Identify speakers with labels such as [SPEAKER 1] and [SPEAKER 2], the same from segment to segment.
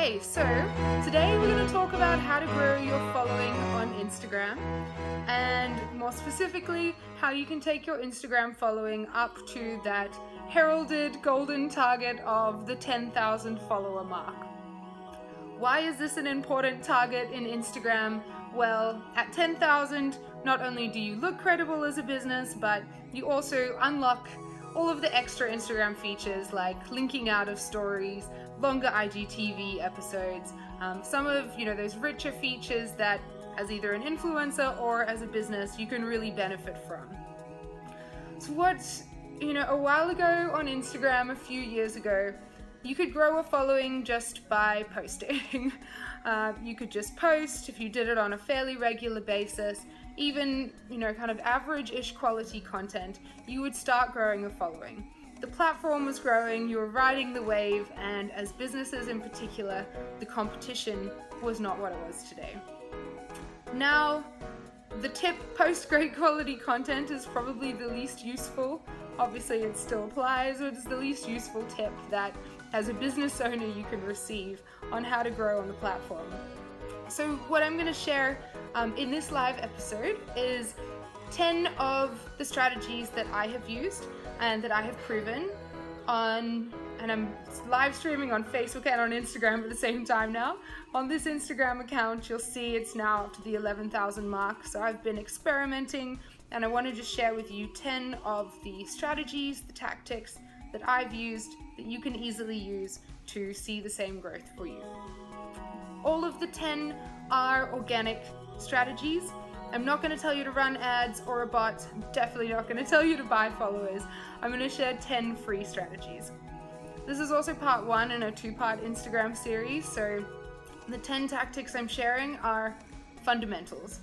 [SPEAKER 1] Okay, so today we're going to talk about how to grow your following on Instagram, and more specifically, how you can take your Instagram following up to that heralded golden target of the 10,000 follower mark. Why is this an important target in Instagram? Well, at 10,000, not only do you look credible as a business, but you also unlock all of the extra Instagram features like linking out of stories, longer IGTV episodes, some of those richer features that as either an influencer or as a business you can really benefit from. So a while ago on Instagram, a few years ago, you could grow a following just by posting. You could just post. If you did it on a fairly regular basis, even kind of average-ish quality content, you would start growing a following. The platform was growing, you were riding the wave, and as businesses in particular, the competition was not what it was today. Now, the tip, post great quality content, is probably the least useful. Obviously it still applies, but it's the least useful tip that as a business owner you can receive on how to grow on the platform. So what I'm going to share in this live episode is 10 of the strategies that I have used and that I have proven on, and I'm live streaming on Facebook and on Instagram at the same time now. On this Instagram account, you'll see it's now up to the 11,000 mark. So I've been experimenting, and I want to just share with you 10 of the strategies, the tactics that I've used that you can easily use to see the same growth for you. All of the 10 are organic strategies. I'm not going to tell you to run ads or a bot. I'm definitely not going to tell you to buy followers. I'm going to share 10 free strategies. This is also part 1 in a 2-part Instagram series. So the 10 tactics I'm sharing are fundamentals.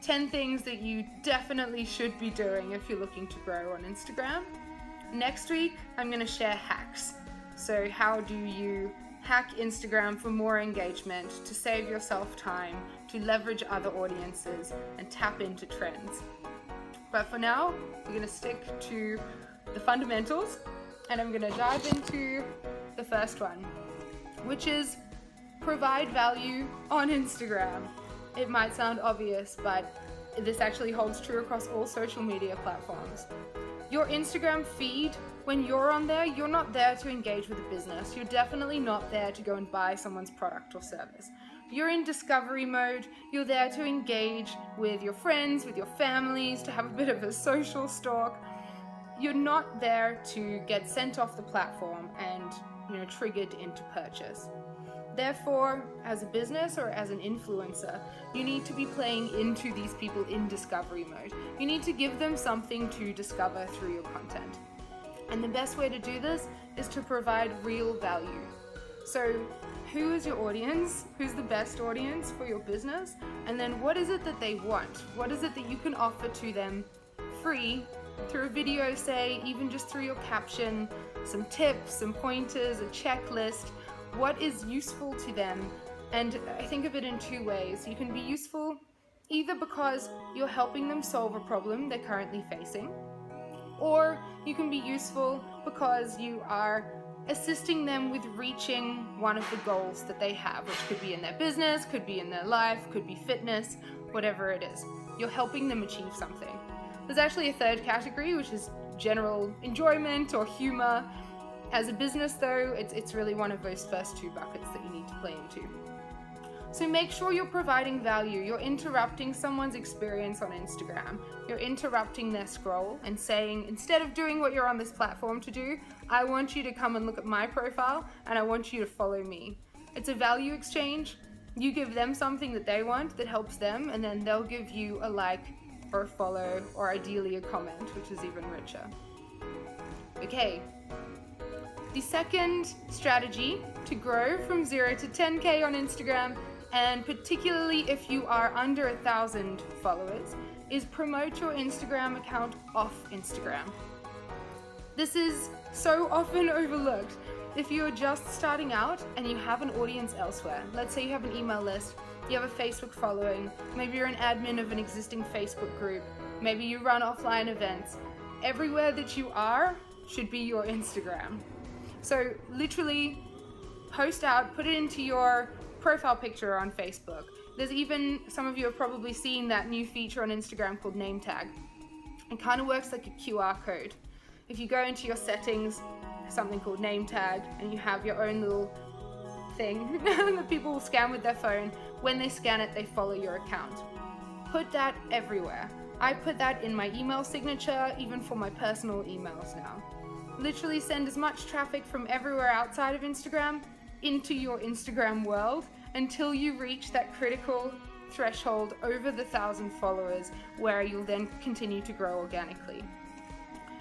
[SPEAKER 1] 10 things that you definitely should be doing if you're looking to grow on Instagram. Next week, I'm going to share hacks. So how do you hack Instagram for more engagement, to save yourself time, to leverage other audiences, and tap into trends. But for now, we're going to stick to the fundamentals, and I'm going to dive into the first one, which is provide value on Instagram. It might sound obvious, but this actually holds true across all social media platforms. Your Instagram feed, when you're on there, you're not there to engage with a business. You're definitely not there to go and buy someone's product or service. You're in discovery mode. You're there to engage with your friends, with your families, to have a bit of a social stalk. You're not there to get sent off the platform and triggered into purchase. Therefore, as a business or as an influencer, you need to be playing into these people in discovery mode. You need to give them something to discover through your content. And the best way to do this is to provide real value. So, who is your audience? Who's the best audience for your business? And then what is it that they want? What is it that you can offer to them free through a video, say, even just through your caption, some tips, some pointers, a checklist. What is useful to them? And I think of it in 2 ways. You can be useful either because you're helping them solve a problem they're currently facing, or you can be useful because you are assisting them with reaching one of the goals that they have, which could be in their business, could be in their life, could be fitness, whatever it is. You're helping them achieve something. There's actually a 3rd category, which is general enjoyment or humor. As a business though, it's really one of those first 2 buckets that you need to play into. So make sure you're providing value. You're interrupting someone's experience on Instagram. You're interrupting their scroll and saying, instead of doing what you're on this platform to do, I want you to come and look at my profile and I want you to follow me. It's a value exchange. You give them something that they want that helps them, and then they'll give you a like or a follow, or ideally a comment, which is even richer. Okay. The second strategy to grow from 0 to 10K on Instagram, and particularly if you are under 1,000 followers, is promote your Instagram account off Instagram. This is so often overlooked. If you're just starting out and you have an audience elsewhere, let's say you have an email list, you have a Facebook following, maybe you're an admin of an existing Facebook group, maybe you run offline events, everywhere that you are should be your Instagram. So literally post out, put it into your profile picture on Facebook. There's even, some of you have probably seen that new feature on Instagram called name tag. It kind of works like a QR code. If you go into your settings, something called name tag, and you have your own little thing that people will scan with their phone. When they scan it, they follow your account. Put that everywhere. I put that in my email signature, even for my personal emails now. Literally send as much traffic from everywhere outside of Instagram into your Instagram world until you reach that critical threshold over the 1,000 followers, where you'll then continue to grow organically.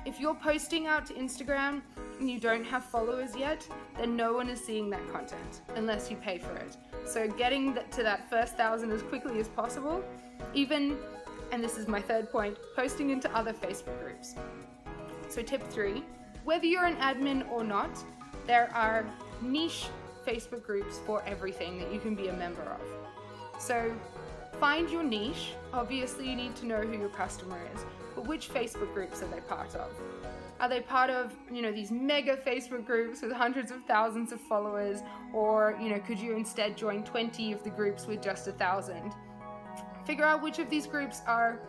[SPEAKER 1] If you're posting out to Instagram and you don't have followers yet, then no one is seeing that content unless you pay for it. So getting to that first 1,000 as quickly as possible, even, and this is my third point, posting into other Facebook groups. So tip 3, whether you're an admin or not, there are niche Facebook groups for everything that you can be a member of. So find your niche. Obviously you need to know who your customer is, but which Facebook groups are they part of? Are they part of, these mega Facebook groups with hundreds of thousands of followers? Or, could you instead join 20 of the groups with just 1,000? Figure out which of these groups are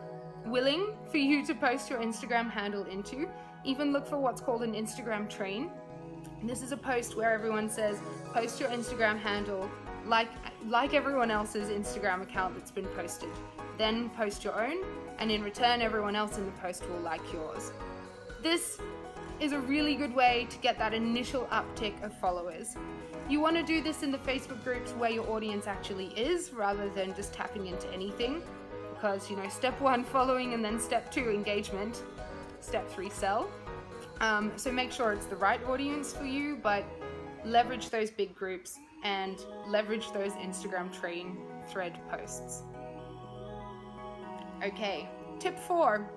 [SPEAKER 1] willing for you to post your Instagram handle into. Even look for what's called an Instagram train. This is a post where everyone says, post your Instagram handle like everyone else's Instagram account that's been posted. Then post your own, and in return, everyone else in the post will like yours. This is a really good way to get that initial uptick of followers. You want to do this in the Facebook groups where your audience actually is, rather than just tapping into anything. Because, step 1, following, and then step 2, engagement. Step 3, sell. So make sure it's the right audience for you, but leverage those big groups and leverage those Instagram train thread posts. Okay, tip 4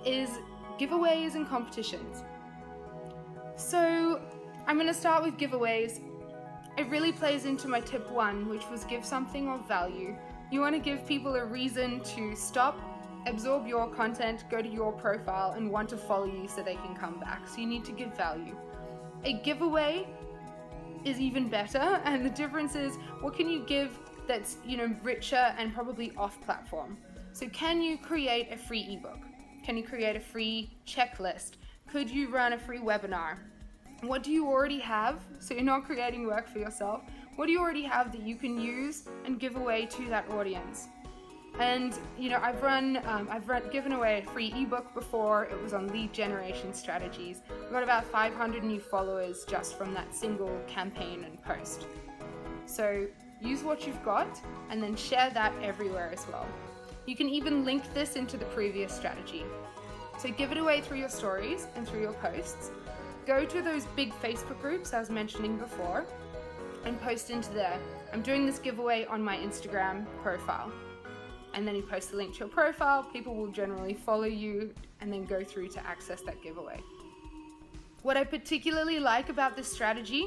[SPEAKER 1] is giveaways and competitions. So I'm going to start with giveaways. It really plays into my tip 1, which was give something of value. You want to give people a reason to stop, absorb your content, go to your profile, and want to follow you so they can come back. So you need to give value. A giveaway is even better, and the difference is, what can you give that's, richer and probably off-platform? So can you create a free ebook? Can you create a free checklist? Could you run a free webinar? What do you already have? So you're not creating work for yourself. What do you already have that you can use and give away to that audience? And I've given away a free ebook before. It was on lead generation strategies. I got about 500 new followers just from that single campaign and post. So use what you've got and then share that everywhere as well. You can even link this into the previous strategy. So give it away through your stories and through your posts. Go to those big Facebook groups I was mentioning before and post into there. I'm doing this giveaway on my Instagram profile. And then you post the link to your profile, people will generally follow you and then go through to access that giveaway. What I particularly like about this strategy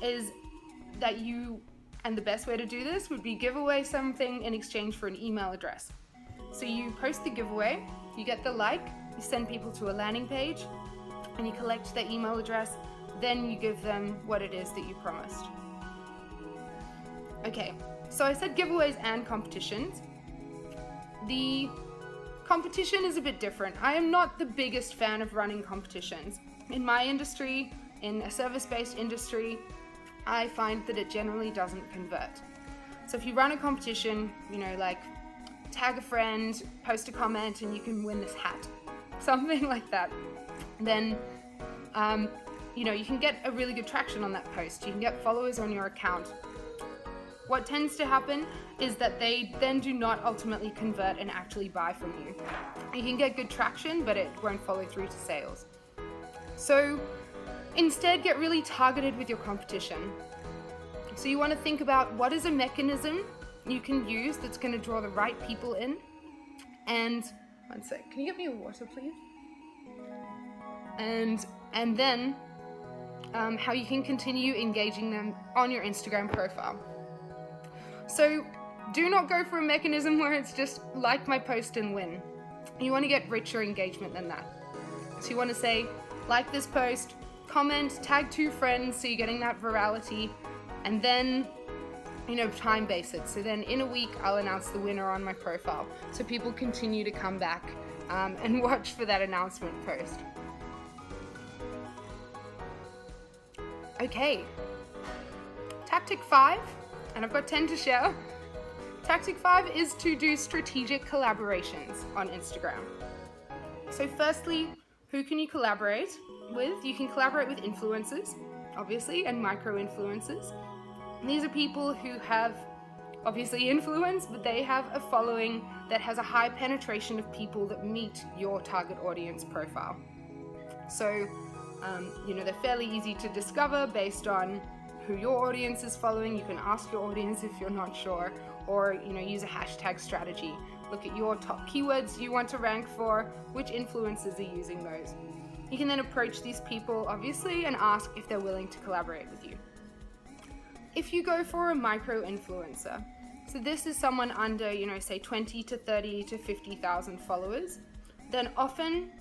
[SPEAKER 1] is that and the best way to do this would be give away something in exchange for an email address. So you post the giveaway, you get the like, you send people to a landing page, and you collect their email address, then you give them what it is that you promised. Okay, so I said giveaways and competitions. The competition is a bit different. I am not the biggest fan of running competitions. In my industry, in a service-based industry, I find that it generally doesn't convert. So if you run a competition, like tag a friend, post a comment, and you can win this hat, something like that, then you can get a really good traction on that post. You can get followers on your account. What tends to happen is that they then do not ultimately convert and actually buy from you. You can get good traction, but it won't follow through to sales. So instead, get really targeted with your competition. So you want to think about what is a mechanism you can use that's going to draw the right people in. And one sec, can you get me a water, please? And then how you can continue engaging them on your Instagram profile. So do not go for a mechanism where it's just like my post and win. You want to get richer engagement than that. So you want to say, like this post, comment, tag 2 friends so you're getting that virality, and then time base it. So then in a week I'll announce the winner on my profile so people continue to come back and watch for that announcement post. Okay, tactic 5, and I've got 10 to share. Tactic 5 is to do strategic collaborations on Instagram. So firstly, who can you collaborate with? You can collaborate with influencers, obviously, and micro-influencers. These are people who have obviously influence, but they have a following that has a high penetration of people that meet your target audience profile. So, they're fairly easy to discover based on who your audience is following. You can ask your audience if you're not sure, or use a hashtag strategy. Look at your top keywords you want to rank for, which influencers are using those. You can then approach these people, obviously, and ask if they're willing to collaborate with you. If you go for a micro-influencer, so this is someone under, say 20 to 30 to 50,000 followers, then often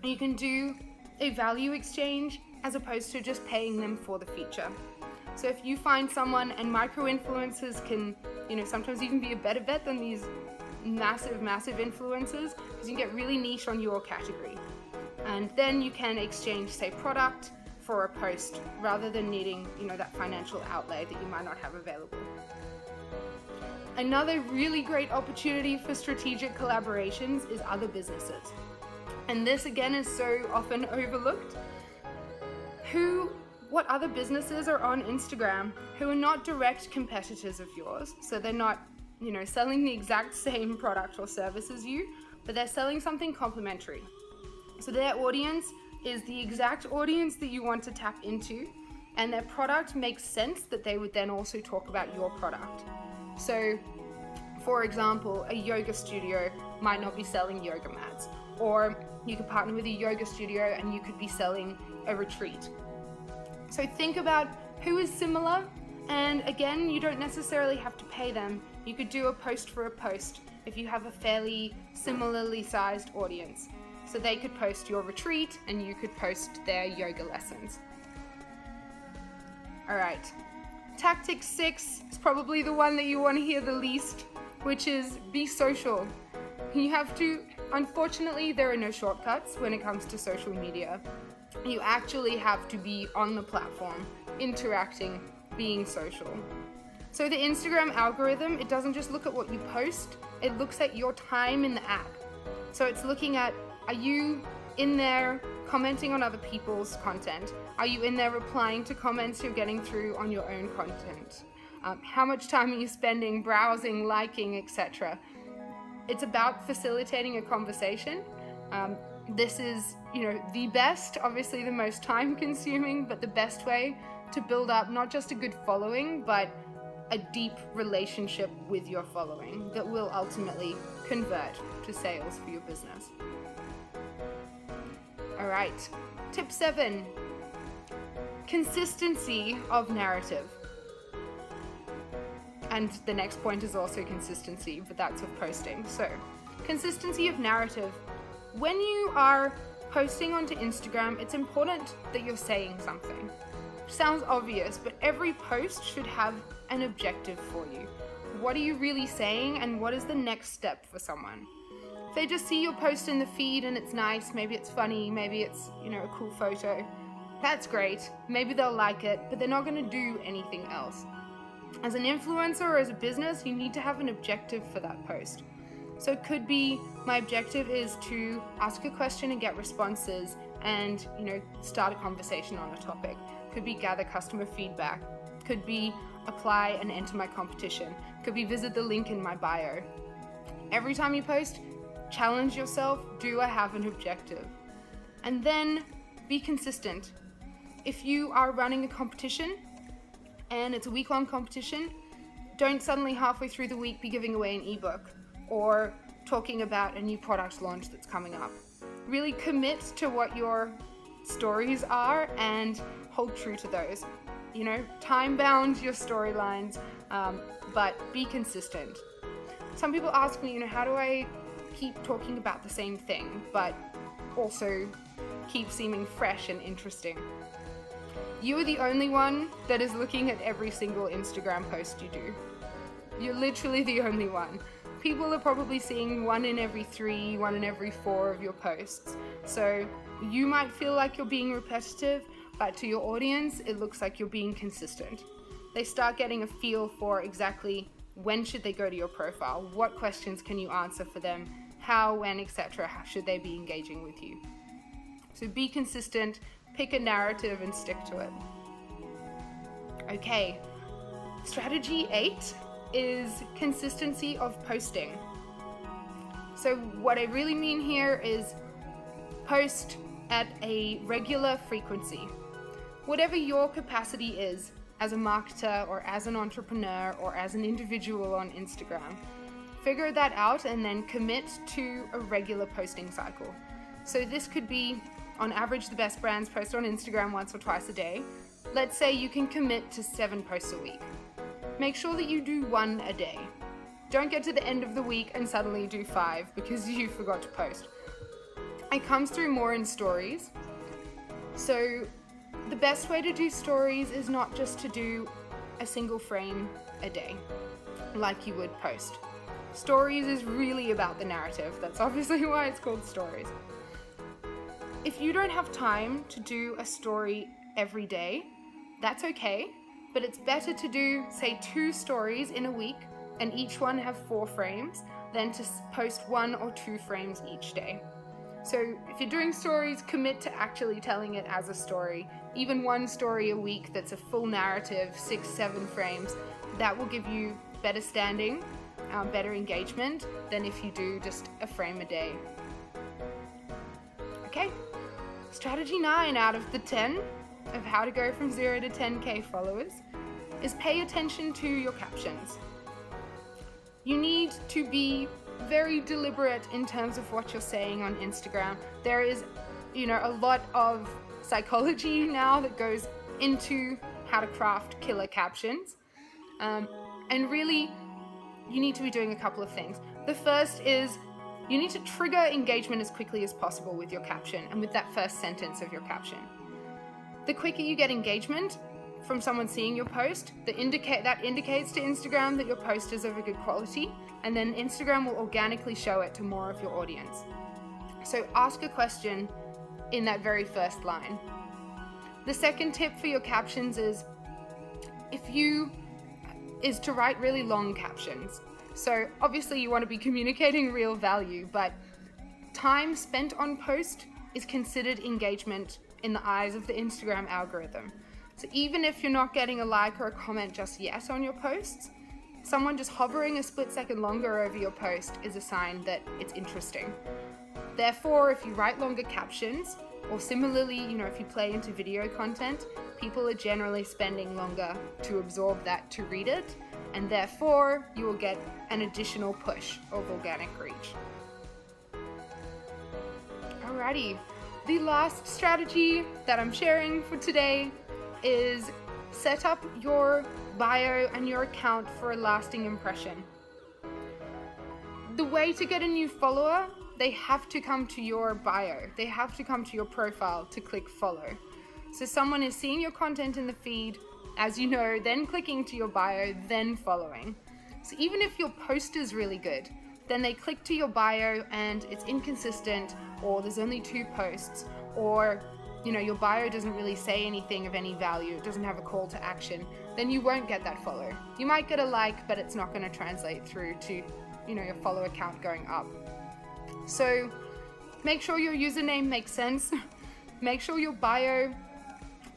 [SPEAKER 1] you can do a value exchange as opposed to just paying them for the feature. So if you find someone, and micro-influencers can, sometimes even be a better bet than these massive influencers, because you get really niche on your category. And then you can exchange, say, product for a post rather than needing, that financial outlay that you might not have available. Another really great opportunity for strategic collaborations is other businesses. And this again is so often overlooked. What other businesses are on Instagram who are not direct competitors of yours? So they're not, selling the exact same product or service as you, but they're selling something complementary. So their audience is the exact audience that you want to tap into, and their product makes sense that they would then also talk about your product. So, for example, a yoga studio might not be selling yoga mats, or you could partner with a yoga studio and you could be selling a retreat. So think about who is similar, and again, you don't necessarily have to pay them. You could do a post for a post if you have a fairly similarly sized audience. So they could post your retreat and you could post their yoga lessons. All right, tactic 6 is probably the one that you want to hear the least, which is be social. You have to, unfortunately, there are no shortcuts when it comes to social media. You actually have to be on the platform, interacting, being social. So the Instagram algorithm, it doesn't just look at what you post, it looks at your time in the app. So it's looking at, are you in there commenting on other people's content? Are you in there replying to comments you're getting through on your own content? How much time are you spending browsing, liking, etc.? It's about facilitating a conversation. This is, the best, obviously the most time consuming, but the best way to build up not just a good following, but a deep relationship with your following that will ultimately convert to sales for your business. All right, tip 7, consistency of narrative. And the next point is also consistency, but that's with posting. So, consistency of narrative. When you are posting onto Instagram, it's important that you're saying something. Sounds obvious, but every post should have an objective for you. What are you really saying, and what is the next step for someone? If they just see your post in the feed and it's nice, maybe it's funny, maybe it's, a cool photo, that's great. Maybe they'll like it, but they're not going to do anything else. As an influencer or as a business, you need to have an objective for that post. So it could be, my objective is to ask a question and get responses and, start a conversation on a topic. Could be gather customer feedback. Could be apply and enter my competition. Could be visit the link in my bio. Every time you post, challenge yourself, do I have an objective? And then be consistent. If you are running a competition and it's a week-long competition, don't suddenly halfway through the week be giving away an ebook or talking about a new product launch that's coming up. Really commit to what your stories are and hold true to those. Time-bound your storylines, but be consistent. Some people ask me, how do I keep talking about the same thing, but also keep seeming fresh and interesting? You are the only one that is looking at every single Instagram post you do. You're literally the only one. People are probably seeing 1 in every 3, 1 in every 4 of your posts. So you might feel like you're being repetitive, but to your audience, it looks like you're being consistent. They start getting a feel for exactly when should they go to your profile, what questions can you answer for them, how, when, etc. How should they be engaging with you. So be consistent, pick a narrative and stick to it. Okay, strategy 8 is consistency of posting. So what I really mean here is post at a regular frequency. Whatever your capacity is as a marketer or as an entrepreneur or as an individual on Instagram, figure that out and then commit to a regular posting cycle. So this could be, on average, the best brands post on Instagram once or twice a day. Let's say you can commit to 7 posts a week. Make sure that you do 1 a day. Don't get to the end of the week and suddenly do 5 because you forgot to post. It comes through more in stories. So the best way to do stories is not just to do a single frame a day like you would post. Stories is really about the narrative. That's obviously why it's called stories. If you don't have time to do a story every day, that's okay, but it's better to do, say, 2 stories in a week and each one have 4 frames than to post 1 or 2 frames each day. So if you're doing stories, commit to actually telling it as a story. Even 1 story a week that's a full narrative, 6, 7 frames, that will give you better standing, better engagement than if you do just a frame a day. Okay, strategy 9 out of the 10 of how to go from 0 to 10K followers is pay attention to your captions. You need to be very deliberate in terms of what you're saying on Instagram. There is, a lot of psychology now that goes into how to craft killer captions. And really, you need to be doing a couple of things. The first is you need to trigger engagement as quickly as possible with your caption and with that first sentence of your caption. The quicker you get engagement from someone seeing your post, that indicates to Instagram that your post is of a good quality, and then Instagram will organically show it to more of your audience. So ask a question in that very first line. The second tip for your captions is to write really long captions. So obviously you want to be communicating real value, but time spent on post is considered engagement in the eyes of the Instagram algorithm. So even if you're not getting a like or a comment just yet on your posts, someone just hovering a split second longer over your post is a sign that it's interesting. Therefore, if you write longer captions, or similarly, if you play into video content, people are generally spending longer to absorb that, to read it, and therefore you will get an additional push of organic reach. Alrighty, the last strategy that I'm sharing for today is set up your bio and your account for a lasting impression. The way to get a new follower, they have to come to your bio. They have to come to your profile to click follow. So someone is seeing your content in the feed, as you know, then clicking to your bio, then following. So even if your post is really good, then they click to your bio and it's inconsistent, or there's only 2 posts, or your bio doesn't really say anything of any value, it doesn't have a call to action, then you won't get that follow. You might get a like, but it's not going to translate through to, your follower count going up. So make sure your username makes sense. Make sure your bio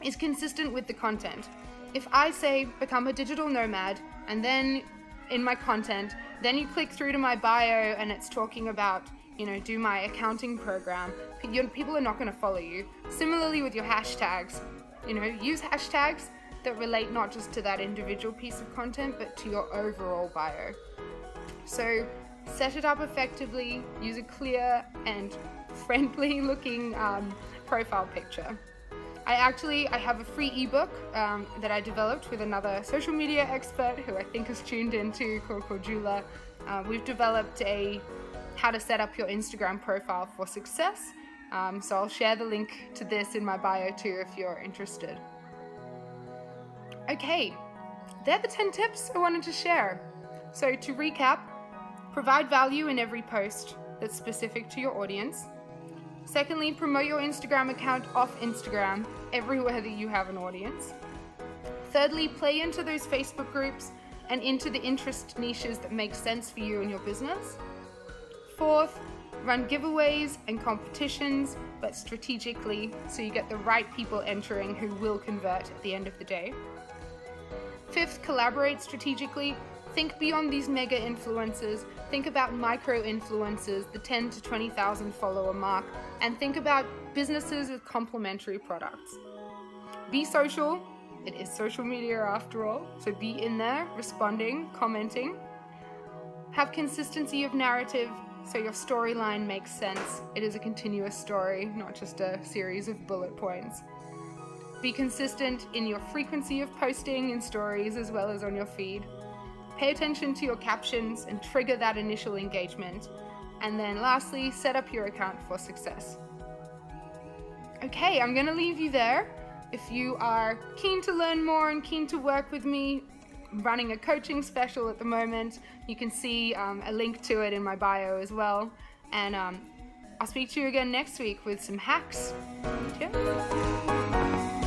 [SPEAKER 1] is consistent with the content. If I say become a digital nomad, and then in my content, then you click through to my bio and it's talking about do my accounting program, people are not going to follow you. Similarly with your hashtags, use hashtags that relate not just to that individual piece of content, but to your overall bio. So set it up effectively, use a clear and friendly looking profile picture. I have a free ebook that I developed with another social media expert who I think is tuned into, called Jula. We've developed how to set up your Instagram profile for success. So I'll share the link to this in my bio too if you're interested. Okay, they're the 10 tips I wanted to share. So to recap, provide value in every post that's specific to your audience. Secondly, promote your Instagram account off Instagram everywhere that you have an audience. Thirdly, play into those Facebook groups and into the interest niches that make sense for you and your business. Fourth, run giveaways and competitions, but strategically, so you get the right people entering who will convert at the end of the day. Fifth, collaborate strategically. Think beyond these mega influencers. Think about micro influencers, the 10 to 20,000 follower mark, and think about businesses with complementary products. Be social. It is social media after all, so be in there, responding, commenting. Have consistency of narrative, so your storyline makes sense. It is a continuous story, not just a series of bullet points. Be consistent in your frequency of posting in stories as well as on your feed. Pay attention to your captions and trigger that initial engagement. And then lastly, set up your account for success. Okay, I'm gonna leave you there. If you are keen to learn more and keen to work with me, I'm running a coaching special at the moment. You can see a link to it in my bio as well. And I'll speak to you again next week with some hacks. Cheers.